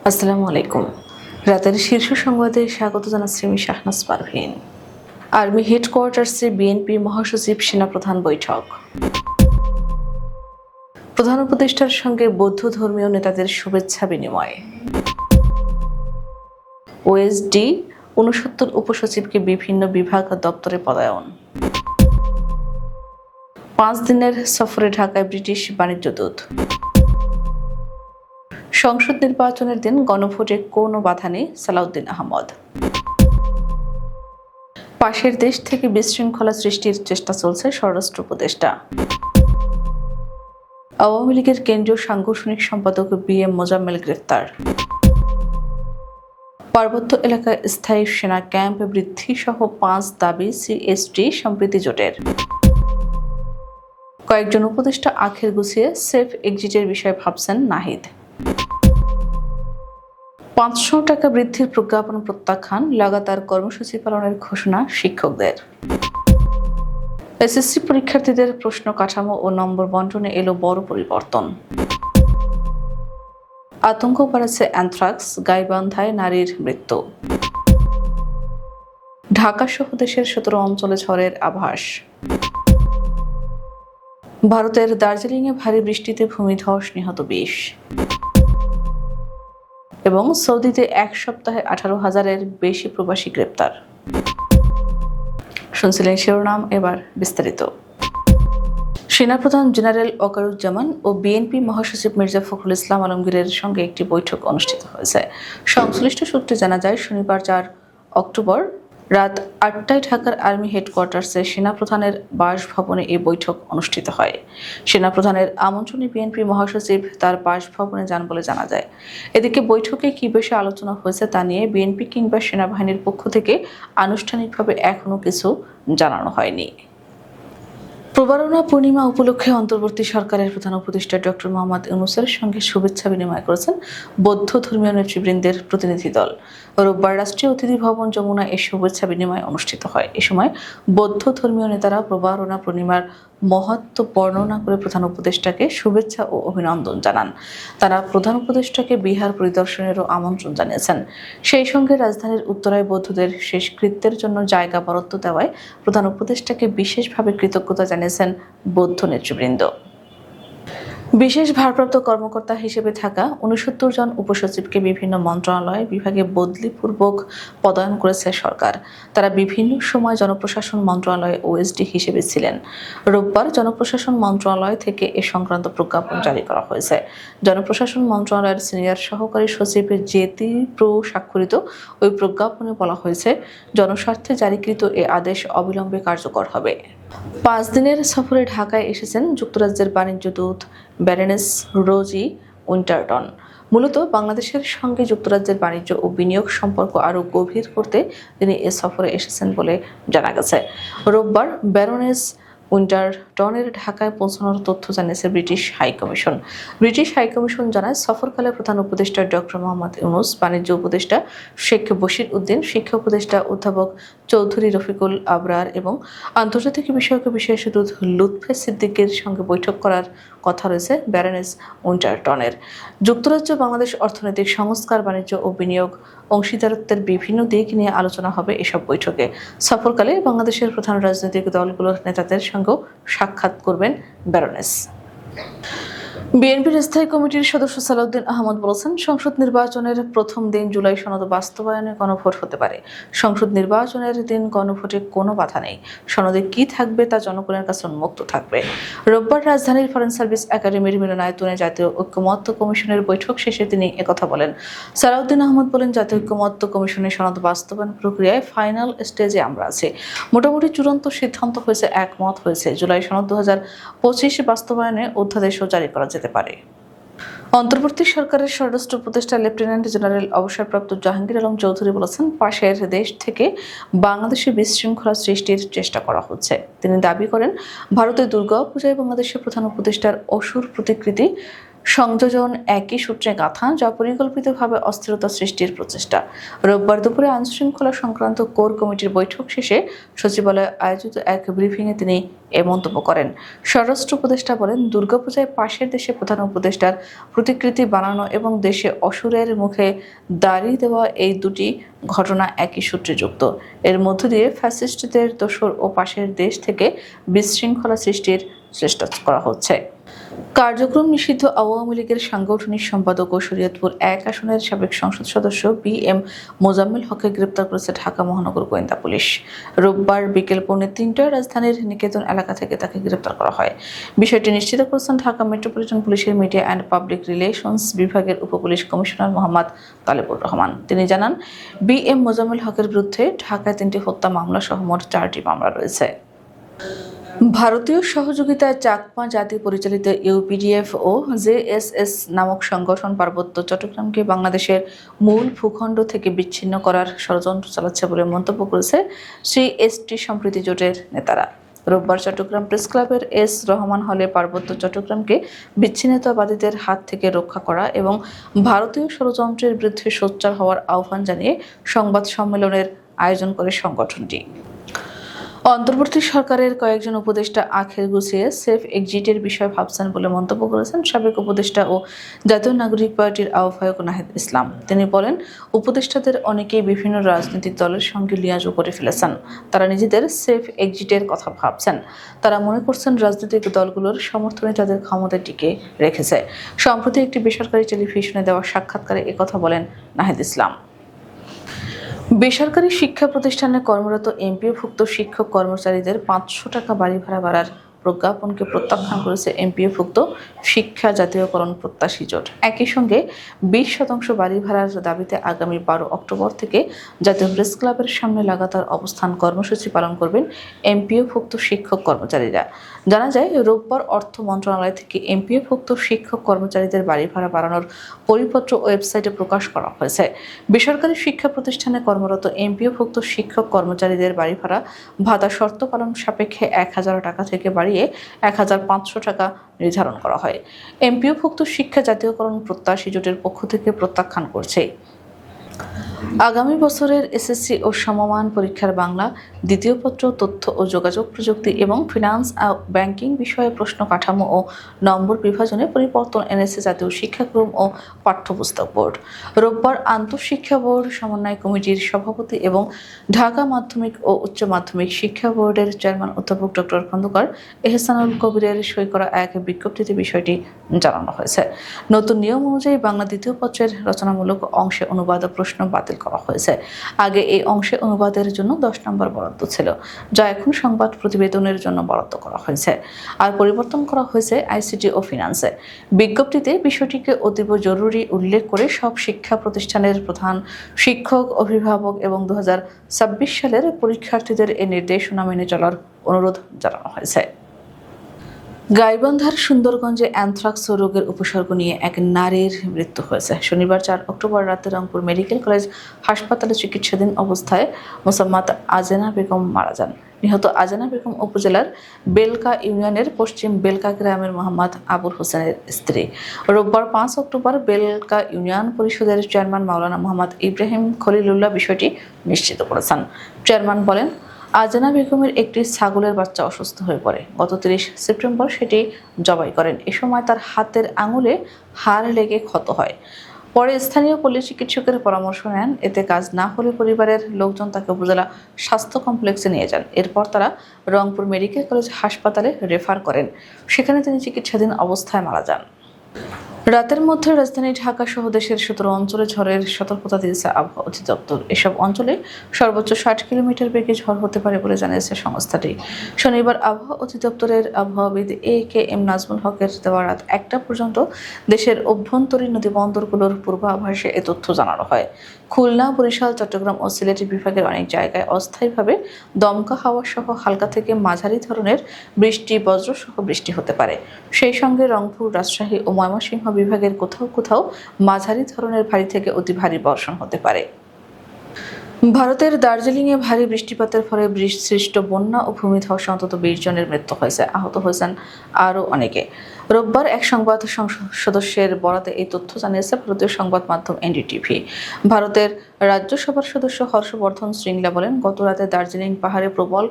আসসালামু আলাইকুম। রাতের শীর্ষ সংবাদে স্বাগত জানাচ্ছি আমি শাহনাজ পারভীন। আর্মি হেডকোয়ার্টার্সে বিএনপি মহাসচিব সেনাপ্রধান বৈঠক। প্রধান উপদেষ্টার সঙ্গে বৌদ্ধ ধর্মীয় নেতাদের শুভেচ্ছা বিনিময়। ওএসডি ৬৯ উপসচিবকে বিভিন্ন বিভাগ ও দপ্তরে পদায়ন। ৫ দিনের সফরে ঢাকায় ব্রিটিশ বাণিজ্য দূত। সংসদ নির্বাচনের দিন গণভোটে কোনো বাধা নেই, সালাউদ্দিন আহমদ। পাশের দেশ থেকে বিশৃঙ্খলা সৃষ্টির চেষ্টা চলছে, স্বরাষ্ট্র উপদেষ্টা। আওয়ামী লীগের কেন্দ্রীয় সাংগঠনিক সম্পাদক বি.এম. মোজাম্মেল গ্রেফতার। পার্বত্য এলাকায় স্থায়ী সেনা ক্যাম্প বৃদ্ধি সহ ৫ দাবি সিএসটি সম্প্রীতি জোটের। কয়েকজন উপদেষ্টা আখের গুছিয়ে সেফ এক্সিটের বিষয়ে ভাবছেন নাহিদ। ৫০০ টাকা বৃদ্ধির প্রজ্ঞাপন প্রত্যাখ্যান, লাগাতার কর্মসূচি পালনের ঘোষণা শিক্ষকদের। এসএসসি পরীক্ষার্থীদের প্রশ্ন কাঠামো ও নম্বর বন্টনে এলো বড় পরিবর্তন। আতঙ্ক বাড়াচ্ছে অ্যানথ্রাক্স, গাইবান্ধায় নারীর মৃত্যু। ঢাকা সহ দেশের ১৭ অঞ্চলে ঝড়ের আভাস। ভারতের দার্জিলিংয়ে ভারী বৃষ্টিতে ভূমিধস, নিহত ২০। এবং সৌদিতে এক সপ্তাহে ১৮,০০০-এর বেশি প্রবাসী গ্রেপ্তার। শুনছিলেন শিরোনাম, এবার বিস্তারিত। সেনাপ্রধান জেনারেল ওয়াকারুজ্জামান ও বিএনপি মহাসচিব মির্জা ফখরুল ইসলাম আলমগীরের সঙ্গে একটি বৈঠক অনুষ্ঠিত হয়েছে। সংশ্লিষ্ট সূত্রে জানা যায়, শনিবার ৪ অক্টোবর রাত ৮টায় ঢাকার আর্মি হেডকোয়ার্টার্সে সেনাপ্রধানের বাসভবনে এই বৈঠক অনুষ্ঠিত হয়। সেনাপ্রধানের আমন্ত্রণে বিএনপি মহাসচিব তার বাসভবনে যান বলে জানা যায়। এদিকে বৈঠকে কী বিষয়ে আলোচনা হয়েছে তা নিয়ে বিএনপি কিংবা সেনাবাহিনীর পক্ষ থেকে আনুষ্ঠানিকভাবে এখনও কিছু জানানো হয়নি। প্রবারণা পূর্ণিমা উপলক্ষে অন্তর্বর্তী সরকারের প্রধান উপদেষ্টা ডক্টর মোহাম্মদ ইউনূসের সঙ্গে শুভেচ্ছা বিনিময় করেছেন বৌদ্ধ ধর্মীয় নেতৃবৃন্দের প্রতিনিধি দল। রোববার রাষ্ট্রীয় অতিথি ভবন যমুনায় এই শুভেচ্ছা বিনিময় অনুষ্ঠিত হয়। এ সময় বৌদ্ধ ধর্মীয় নেতারা প্রবারণা পূর্ণিমার মহত্ব বর্ণনা করে প্রধান উপদেষ্টাকে শুভেচ্ছা ও অভিনন্দন জানান। তারা প্রধান উপদেষ্টাকে বিহার পরিদর্শনেরও আমন্ত্রণ জানিয়েছেন। সেই সঙ্গে রাজধানীর উত্তরায় বৌদ্ধদের শেষকৃত্যের জন্য জায়গা বরাদ্দ দেওয়ায় প্রধান উপদেষ্টাকে বিশেষভাবে কৃতজ্ঞতা জানিয়েছেন বৌদ্ধ নেতৃবৃন্দ। বিশেষ ভারপ্রাপ্ত কর্মকর্তা হিসেবে থাকা ৬৯ জন উপসচিবকে বিভিন্ন মন্ত্রণালয় বিভাগে বদলিপূর্বক পদায়ন করেছে সরকার। তারা বিভিন্ন সময় জনপ্রশাসন মন্ত্রণালয়ে ওএসডি হিসেবে ছিলেন। রোববার জনপ্রশাসন মন্ত্রণালয় থেকে এ সংক্রান্ত প্রজ্ঞাপন জারি করা হয়েছে। জনপ্রশাসন মন্ত্রণালয়ের সিনিয়র সহকারী সচিব জেতি প্রো স্বাক্ষরিত ওই প্রজ্ঞাপনে বলা হয়েছে, জনস্বার্থে জারিকৃত এ আদেশ অবিলম্বে কার্যকর হবে। ৫ দিনের সফরে ঢাকায় এসেছেন যুক্তরাজ্যের বাণিজ্য দূত ব্যারনেস রোজি উইন্টারটন। মূলত বাংলাদেশের সঙ্গে যুক্তরাজ্যের বাণিজ্য ও বিনিয়োগ সম্পর্ক আরও গভীর করতে তিনি এ সফরে এসেছেন বলে জানা গেছে। রোববার ব্যারনেস উইন্টারটনের ঢাকায় পৌঁছানোর তথ্য জানিয়েছে ব্রিটিশ হাইকমিশন। ব্রিটিশ হাইকমিশন জানায়, সফরকালে প্রধান উপদেষ্টা ডক্টর মোহাম্মদ ইউনূস, বাণিজ্য উপদেষ্টা শেখ বশির উদ্দিন, শিক্ষা উপদেষ্টা অধ্যাপক চৌধুরী রফিকুল আবরার এবং আন্তর্জাতিক বিষয়ক বিশেষ দূত লুৎফে সিদ্দিকের সঙ্গে বৈঠক করার কথা রয়েছে ব্যারনেস উইন্টারটনের। যুক্তরাজ্য বাংলাদেশ অর্থনৈতিক সংস্কার, বাণিজ্য ও বিনিয়োগ অংশীদারত্বের বিভিন্ন দিক নিয়ে আলোচনা হবে এসব বৈঠকে। সফরকালে বাংলাদেশের প্রধান রাজনৈতিক দলগুলোর নেতাদের সঙ্গেও সাক্ষাৎ করবেন ব্যারনেস। বিএনপির স্থায়ী কমিটির সদস্য সালাউদ্দিন আহমদ বলেছেন, সংসদ নির্বাচনের প্রথম দিন জুলাই সনদ বাস্তবায়নে গণভোট হতে পারে। সংসদ নির্বাচনের দিন গণভোটে কোনো বাধা নেই। সনদে কি থাকবে তা জনগণের কাছে উন্মুক্ত থাকবে। রোববার রাজধানীর ফরেন সার্ভিস একাডেমির মিলনায়তনে জাতীয় ঐক্যমত্য কমিশনের বৈঠক শেষে তিনি একথা বলেন। সালাউদ্দিন আহমদ বলেন, জাতীয় ঐক্যমত্য কমিশনের সনদ বাস্তবায়ন প্রক্রিয়ায় ফাইনাল স্টেজে আমরা আছি। মোটামুটি চূড়ান্ত সিদ্ধান্ত হয়েছে, একমত হয়েছে। জুলাই সনদ ২০২৫ বাস্তবায়নে অধ্যাদেশও জারি করা যেতে পারে। অন্তর্বর্তী সরকারের স্বরাষ্ট্র উপদেষ্টা লেফটেন্যান্ট জেনারেল অবসরপ্রাপ্ত জাহাঙ্গীর আলম চৌধুরী বলেছেন, পাশের দেশ থেকে বাংলাদেশে বিশৃঙ্খলা সৃষ্টির চেষ্টা করা হচ্ছে। তিনি দাবি করেন, ভারতের দুর্গাপূজায় বাংলাদেশের প্রধান উপদেষ্টার অসুর প্রতিকৃতি সংযোজন একই সূত্রে গাঁথা, যা পরিকল্পিতভাবে অস্থিরতা সৃষ্টির প্রচেষ্টা। রোববার দুপুরে আইনশৃঙ্খলা সংক্রান্ত কোর কমিটির বৈঠক শেষে সচিবালয়ে আয়োজিত এক ব্রিফিংয়ে তিনি এ মন্তব্য করেন। স্বরাষ্ট্র উপদেষ্টা বলেন, দুর্গাপূজায় পাশের দেশে প্রধান উপদেষ্টার প্রতিকৃতি বানানো এবং দেশে অসুরের মুখে দাড়ি দেওয়া এই দুটি ঘটনা একই সূত্রে যুক্ত। এর মধ্য দিয়ে ফ্যাসিস্টদের দোসর ও পাশের দেশ থেকে বিশৃঙ্খলা সৃষ্টির চেষ্টা করা হচ্ছে। কার্যক্রম নিষিদ্ধ আওয়ামী লীগের সাংগঠনিক সম্পাদক ও শরীয়তপুর ১ আসনের সাবেক সংসদ সদস্য বি.এম. মোজাম্মেল হককে গ্রেপ্তার করেছে ঢাকা মহানগর গোয়েন্দা পুলিশ। রোববার বিকেল ৩:৩০টায় রাজধানীর নিকেতন এলাকা থেকে তাকে গ্রেপ্তার করা হয়। বিষয়টি নিশ্চিত করেছেন ঢাকা মেট্রোপলিটন পুলিশের মিডিয়া অ্যান্ড পাবলিক রিলেশনস বিভাগের উপপুলিশ কমিশনার মোহাম্মদ তালেবুর রহমান। তিনি জানান, বি.এম. মোজাম্মেল হকের বিরুদ্ধে ঢাকায় ৩টি হত্যা মামলা সহ মোট 4টি মামলা রয়েছে। ভারতীয় সহযোগিতায় চাকমা জাতি পরিচালিত ইউপিডিএফ ও জেএসএস নামক সংগঠন পার্বত্য চট্টগ্রামকে বাংলাদেশের মূল ভূখণ্ড থেকে বিচ্ছিন্ন করার ষড়যন্ত্র চালাচ্ছে বলে মন্তব্য করেছে সিএসটি সম্প্রীতি জোটের নেতারা। রোববার চট্টগ্রাম প্রেস ক্লাবের এস রহমান হলে পার্বত্য চট্টগ্রামকে বিচ্ছিন্নতাবাদীদের হাত থেকে রক্ষা করা এবং ভারতীয় ষড়যন্ত্রের বিরুদ্ধে সোচ্চার হওয়ার আহ্বান জানিয়ে সংবাদ সম্মেলনের আয়োজন করে সংগঠনটি। অন্তর্বর্তী সরকারের কয়েকজন উপদেষ্টা আখের গুছিয়ে সেফ এক্সিটের বিষয়ে ভাবছেন বলে মন্তব্য করেছেন সাবেক উপদেষ্টা ও জাতীয় নাগরিক পার্টির আহ্বায়ক নাহিদ ইসলাম। তিনি বলেন, উপদেষ্টাদের অনেকেই বিভিন্ন রাজনৈতিক দলের সঙ্গে লিয়াজও করে ফেলেছেন। তারা নিজেদের সেফ এক্সিটের কথা ভাবছেন। তারা মনে করছেন রাজনৈতিক দলগুলোর সমর্থনে তাদের ক্ষমতায় টিকে রেখেছে। সম্প্রতি একটি বেসরকারি টেলিভিশনে দেওয়া সাক্ষাৎকারে একথা বলেন নাহিদ ইসলাম। বেসরকারি শিক্ষা প্রতিষ্ঠানে কর্মরত এমপিওভুক্ত শিক্ষক কর্মচারীদের ৫০০ টাকা বাড়ি ভাড়া বাড়ার প্রজ্ঞাপনকে প্রত্যাখ্যান করেছে এমপিওভুক্ত শিক্ষা জাতীয়করণ প্রত্যাশী জোট। একই সঙ্গে ২০% বাড়ি ভাড়ার দাবিতে আগামী ১২ অক্টোবর থেকে জাতীয় প্রেস ক্লাবের সামনে লাগাতার অবস্থান কর্মসূচি পালন করবেন এমপিওভুক্ত শিক্ষক কর্মচারীরা। জানা যায়, রোববার অর্থ মন্ত্রণালয় থেকে এমপিওভুক্ত শিক্ষক কর্মচারীদের বাড়ি ভাড়া বাড়ানোর পরিপত্র ওয়েবসাইটে প্রকাশ করা হয়েছে। বেসরকারি শিক্ষা প্রতিষ্ঠানে কর্মরত এমপিওভুক্ত শিক্ষক কর্মচারীদের বাড়ি ভাড়া ভাতা শর্ত পালন সাপেক্ষে ১,০০০ টাকা থেকে বাড়িয়ে ১,৫০০ টাকা নির্ধারণ করা হয়। এমপিওভুক্ত শিক্ষা জাতীয়করণ প্রত্যাশী জোটের পক্ষ থেকে প্রত্যাখ্যান করছে। আগামী বছরের এসএসসি ও সমমান পরীক্ষার বাংলা দ্বিতীয় পত্র, তথ্য ও যোগাযোগ প্রযুক্তি এবং ফিনান্স ও ব্যাংকিং বিষয়ে প্রশ্ন কাঠামো ও নম্বর বিভাজনে পরিবর্তন এনেছে জাতীয় শিক্ষাক্রম ও পাঠ্যপুস্তক বোর্ড। রোববার আন্তঃশিক্ষা বোর্ড সমন্বয় কমিটির সভাপতি এবং ঢাকা মাধ্যমিক ও উচ্চ মাধ্যমিক শিক্ষা বোর্ডের চেয়ারম্যান অধ্যাপক ডক্টর খন্দকার এহসানুল কবিরের সই করা এক বিজ্ঞপ্তিতে বিষয়টি জানানো হয়েছে। নতুন নিয়ম অনুযায়ী বাংলা দ্বিতীয় পত্রের রচনামূলক অংশে অনুবাদ ও প্রশ্ন বাতিল করা হয়েছে। আগে এই অংশে অনুবাদের জন্য ১০ নম্বর বরাদ্দ ছিল, যা এখন সংবাদ প্রতিবেদনের জন্য বরাদ্দ করা হয়েছে। আর পরিবর্তন করা হয়েছে আইসিটি ও ফিনান্সে। বিজ্ঞপ্তিতে বিষয়টিকে অতীব জরুরি উল্লেখ করে সব শিক্ষা প্রতিষ্ঠানের প্রধান শিক্ষক, অভিভাবক এবং ২০২৬ সালের পরীক্ষার্থীদের এই নির্দেশনা মেনে চলার অনুরোধ জানানো হয়েছে। গাইবান্ধার সুন্দরগঞ্জে অ্যানথ্রাক্স রোগের উপসর্গ নিয়ে এক নারীর মৃত্যু হয়েছে। শনিবার ৪ অক্টোবর রাতে রংপুর মেডিকেল কলেজ হাসপাতালে চিকিৎসাধীন অবস্থায় মোসাম্মদ আজেনা বেগম মারা যান। নিহত আজেনা বেগম উপজেলার বেলকা ইউনিয়নের পশ্চিম বেলকা গ্রামের মোহাম্মদ আবুল হোসেনের স্ত্রী। রোববার ৫ অক্টোবর বেলকা ইউনিয়ন পরিষদের চেয়ারম্যান মাওলানা মোহাম্মদ ইব্রাহিম খলিলুল্লাহ বিষয়টি নিশ্চিত করেছেন। চেয়ারম্যান বলেন, আজেনা বেগমের একটি ছাগলের বাচ্চা অসুস্থ হয়ে পড়ে। গত ৩০ সেপ্টেম্বর সেটি জবাই করেন। এ সময় তার হাতের আঙুলে হাড় লেগে ক্ষত হয়। পরে স্থানীয় পল্লী চিকিৎসকের পরামর্শ নেন। এতে কাজ না হলে পরিবারের লোকজন তাকে উপজেলা স্বাস্থ্য কমপ্লেক্সে নিয়ে যান। এরপর তারা রংপুর মেডিকেল কলেজ হাসপাতালে রেফার করেন। সেখানে তিনি চিকিৎসাধীন অবস্থায় মারা যান। রাতের মধ্যে রাজধানী ঢাকা সহ দেশের ১৭ অঞ্চলে ঝড়ের সতর্কতা দিয়েছে আবহাওয়া অধিদপ্তর। এসব অঞ্চলে সর্বোচ্চ ৬০ কিলোমিটার বেগে ঝড় হতে পারে বলে জানিয়েছে সংস্থাটি। শনিবার আবহাওয়া অধিদপ্তরের আবহাওয়াবিদ এ.কে.এম. নাজমুল হকের দেওয়া রাত ১টা পর্যন্ত দেশের অভ্যন্তরীণ নদীবন্দরগুলোর পূর্বাভাসে এ তথ্য জানানো হয়। খুলনা, বরিশাল, চট্টগ্রাম ও সিলেট বিভাগের অনেক জায়গায় অস্থায়ীভাবে দমকা হাওয়া সহ হালকা থেকে মাঝারি ধরনের বৃষ্টি, বজ্রসহ বৃষ্টি হতে পারে। সেই সঙ্গে রংপুর, রাজশাহী ও ময়মনসিংহ বিভাগের কোথাও কোথাও মাঝারি ধরনের ভারী থেকে অতি ভারী বর্ষণ হতে পারে। ভারতের দার্জিলিংয়ে ভারী বৃষ্টিপাতের ফলে সৃষ্ট বন্যা ও ভূমিধসে অন্তত ২০ জনের মৃত্যু হয়েছে। আহত হয়েছেন আরও অনেকে। রোববার এক সংবাদ সদস্যের বরাতে এই তথ্য জানিয়েছে ভারতীয় সংবাদ মাধ্যম এনডিটিভি। ভারতের রাজ্যসভার সদস্য হর্ষবর্ধন শ্রিংলা বলেন, গত রাতে দার্জিলিং পাহাড়ে প্রবল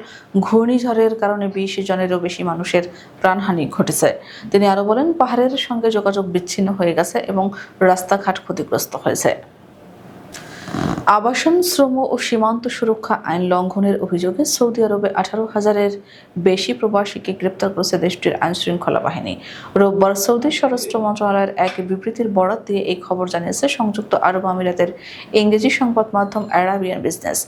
ঘূর্ণিঝড়ের কারণে 20 জনেরও বেশি মানুষের প্রাণহানি ঘটেছে। তিনি আরও বলেন, পাহাড়ের সঙ্গে যোগাযোগ বিচ্ছিন্ন হয়ে গেছে এবং রাস্তাঘাট ক্ষতিগ্রস্ত হয়েছে। আবাসন, শ্রম ও সীমান্ত সুরক্ষা আইন লঙ্ঘনের অভিযোগে সৌদি আরবে 18,000-এর বেশি প্রবাসীকে গ্রেপ্তার করেছে দেশটির আইনশৃঙ্খলা বাহিনী। রোববার সৌদি স্বরাষ্ট্র মন্ত্রণালয়ের এক বিবৃতির বরাত দিয়ে এই খবর জানিয়েছে সংযুক্ত আরব আমিরাতের ইংরেজি সংবাদ মাধ্যম আরাবিয়ান বিজনেস।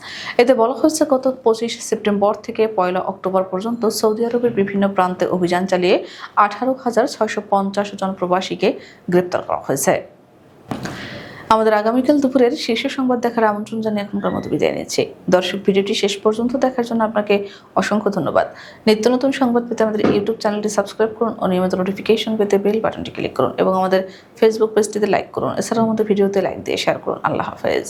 এতে বলা হয়েছে, গত 25 সেপ্টেম্বর থেকে 1 অক্টোবর পর্যন্ত সৌদি আরবের বিভিন্ন প্রান্তে অভিযান চালিয়ে 18,650 জন প্রবাসীকে গ্রেপ্তার করা হয়েছে। আমাদের আগামীকাল দুপুরের শীর্ষ সংবাদ দেখার আমন্ত্রণ জানিয়ে এখনকার মতো বিদায় নিচ্ছি। দর্শক, ভিডিওটি শেষ পর্যন্ত দেখার জন্য আপনাকে অসংখ্য ধন্যবাদ। নিত্য নতুন সংবাদ পেতে আমাদের ইউটিউব চ্যানেলটি সাবস্ক্রাইব করুন ও নিয়মিত নোটিফিকেশন পেতে বেল বাটনটি ক্লিক করুন এবং আমাদের ফেসবুক পেজটিতে লাইক করুন। এছাড়াও আমাদের ভিডিওতে লাইক দিয়ে শেয়ার করুন। আল্লাহ হাফেজ।